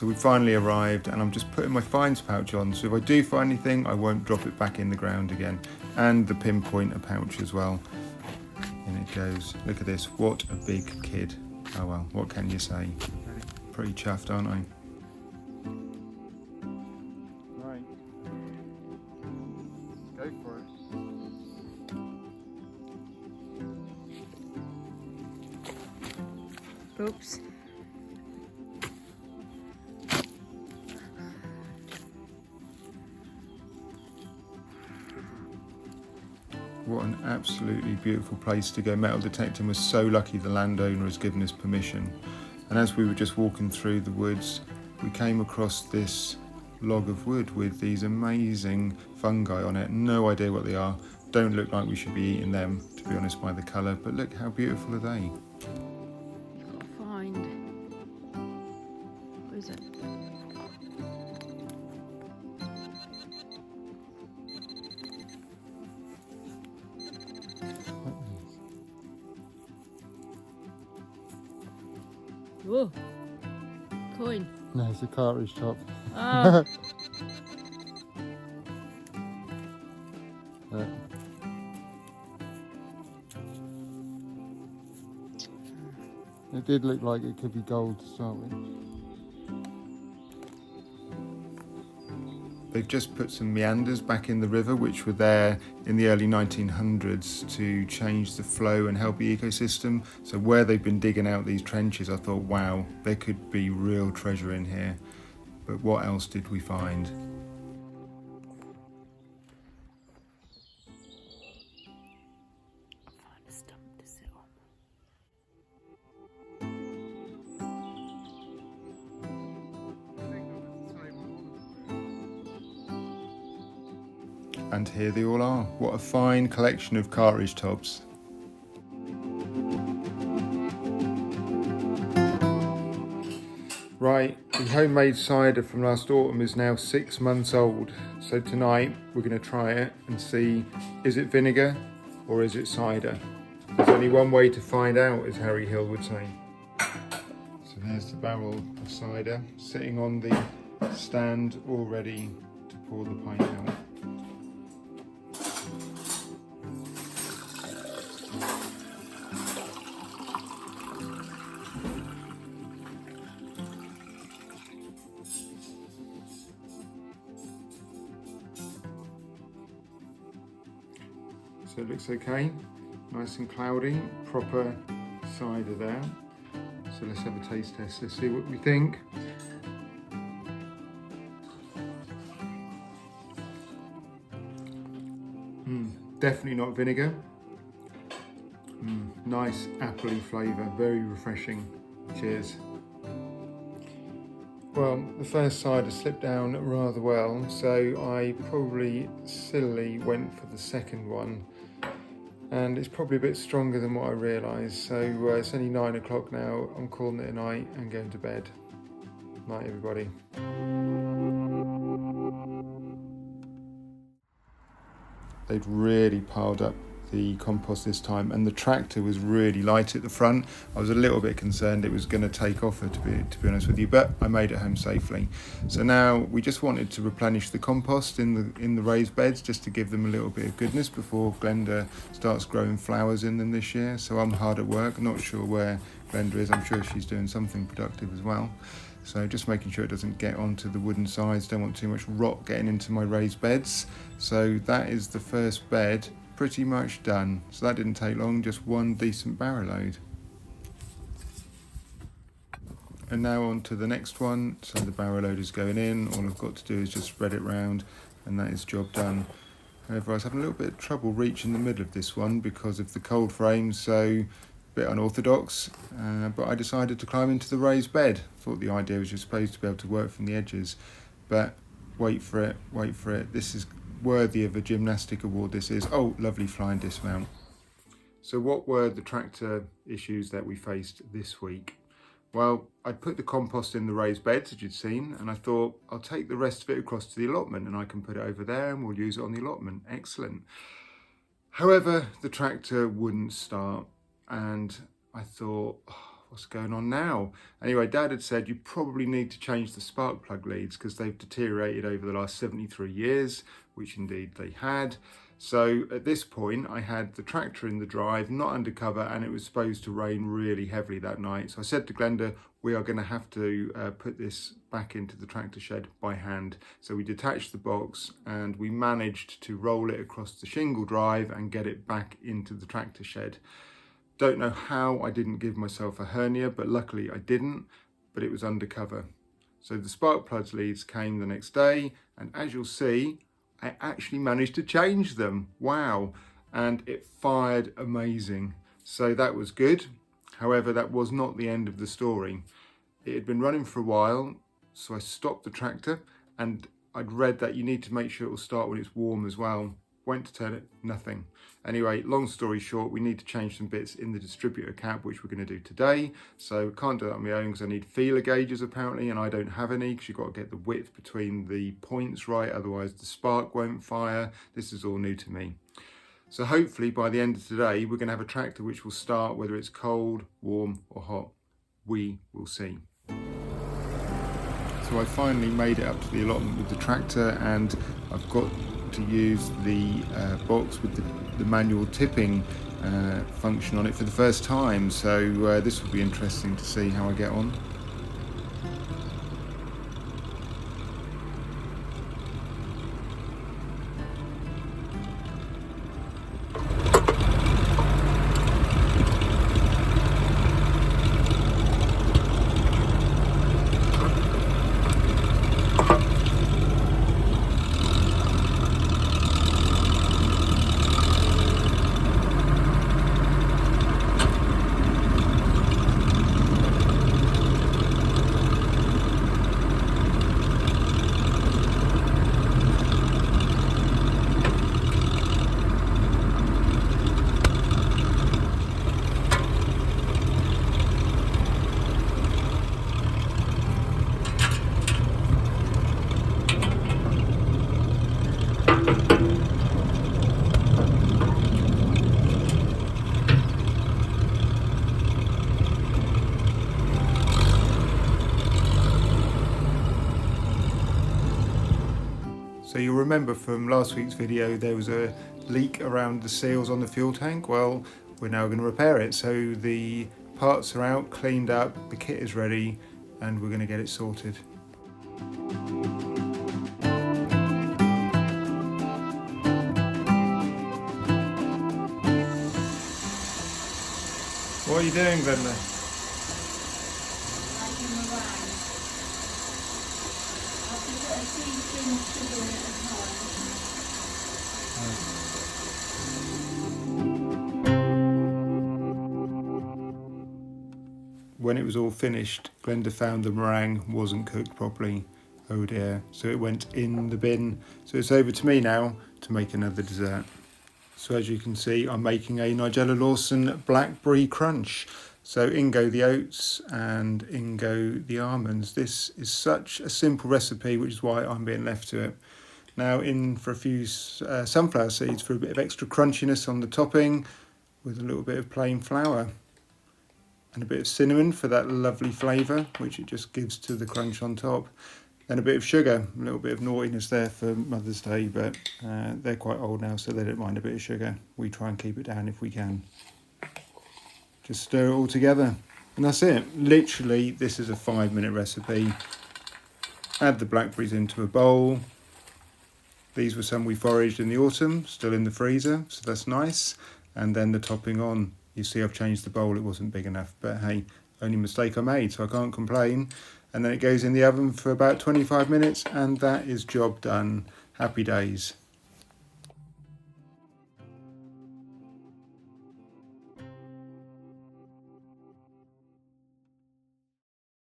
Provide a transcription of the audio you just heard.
So we finally arrived and I'm just putting my finds pouch on, so if I do find anything I won't drop it back in the ground again. And the pinpointer pouch as well. In it goes. Look at this, what a big kid. Oh well, what can you say? Pretty chuffed, aren't I? Right. Let's go for it. Oops. What an absolutely beautiful place to go metal detecting. We're so lucky the landowner has given us permission. And as we were just walking through the woods, we came across this log of wood with these amazing fungi on it. No idea what they are. Don't look like we should be eating them, to be honest, by the colour, but look how beautiful are they. You've got to find. What is it? Whoa. Coin. No, it's a cartridge top. Oh. Yeah. It did look like it could be gold to start with. They've just put some meanders back in the river, which were there in the early 1900s to change the flow and help the ecosystem. So where they've been digging out these trenches, I thought, wow, there could be real treasure in here. But what else did we find? I'll find a stump to sit on. And here they all are. What a fine collection of cartridge tops. Right, the homemade cider from last autumn is now 6 months old. So tonight we're going to try it and see, is it vinegar or is it cider? There's only one way to find out, as Harry Hill would say. So there's the barrel of cider sitting on the stand all ready to pour the pint out. So it looks okay, nice and cloudy, proper cider there. So let's have a taste test, let's see what we think. Definitely not vinegar. Nice appley flavour, very refreshing. Cheers. Well, the first cider slipped down rather well, so I probably sillily went for the second one. And it's probably a bit stronger than what I realised, so it's only 9 o'clock now. I'm calling it a night and going to bed. Night, everybody. They'd really piled up the compost this time, and the tractor was really light at the front. I was a little bit concerned it was going to take off, to be honest with you, but I made it home safely. So now we just wanted to replenish the compost in the raised beds, just to give them a little bit of goodness before Glenda starts growing flowers in them this year. So I'm hard at work, not sure where Glenda is. I'm sure she's doing something productive as well. So just making sure it doesn't get onto the wooden sides. Don't want too much rot getting into my raised beds. So that is the first bed pretty much done. So that didn't take long, just one decent barrow load. And now on to the next one. So the barrow load is going in. All I've got to do is just spread it round and that is job done. However, I was having a little bit of trouble reaching the middle of this one because of the cold frame, so a bit unorthodox, but I decided to climb into the raised bed. Thought the idea was you're supposed to be able to work from the edges, but wait for it. This is worthy of a gymnastic award, this is. Oh, lovely flying dismount. So what were the tractor issues that we faced this week? Well, I'd put the compost in the raised beds, as you'd seen, and I thought I'll take the rest of it across to the allotment and I can put it over there and we'll use it on the allotment. Excellent. However, the tractor wouldn't start and I thought, oh, what's going on now? Anyway, Dad had said you probably need to change the spark plug leads because they've deteriorated over the last 73 years, which indeed they had. So at this point, I had the tractor in the drive, not undercover, and it was supposed to rain really heavily that night. So I said to Glenda, we are going to have to put this back into the tractor shed by hand. So we detached the box and we managed to roll it across the shingle drive and get it back into the tractor shed. Don't know how I didn't give myself a hernia, but luckily I didn't, but it was undercover. So the spark plug leads came the next day, and as you'll see, I actually managed to change them. Wow. And it fired amazing. So that was good. However, that was not the end of the story. It had been running for a while, so I stopped the tractor, and I'd read that you need to make sure it will start when it's warm as well. Went to turn it, nothing. Anyway, long story short, we need to change some bits in the distributor cap, which we're going to do today. So can't do that on my own because I need feeler gauges apparently, and I don't have any because you've got to get the width between the points right, otherwise the spark won't fire. This is all new to me. So hopefully by the end of today, we're going to have a tractor which will start whether it's cold, warm or hot. We will see. So I finally made it up to the allotment with the tractor, and I've got to use the box with the manual tipping function on it for the first time. So this will be interesting to see how I get on. So you'll remember from last week's video there was a leak around the seals on the fuel tank. Well, we're now going to repair it. So the parts are out, cleaned up, the kit is ready, and we're going to get it sorted. What are you doing, Glenda? When it was all finished, Glenda found the meringue wasn't cooked properly. Oh dear. So it went in the bin. So it's over to me now to make another dessert. So as you can see, I'm making a Nigella Lawson Blackberry Crunch. So in go the oats and in go the almonds. This is such a simple recipe, which is why I'm being left to it. Now in for a few sunflower seeds for a bit of extra crunchiness on the topping, with a little bit of plain flour. And a bit of cinnamon for that lovely flavour, which it just gives to the crunch on top. Then a bit of sugar, a little bit of naughtiness there for Mother's Day, but they're quite old now, so they don't mind a bit of sugar. We try and keep it down if we can. Just stir it all together, and that's it. Literally, this is a 5-minute recipe. Add the blackberries into a bowl. These were some we foraged in the autumn, still in the freezer, so that's nice. And then the topping on. You see I've changed the bowl, it wasn't big enough, but hey, only mistake I made, so I can't complain. And then it goes in the oven for about 25 minutes, and that is job done. Happy days.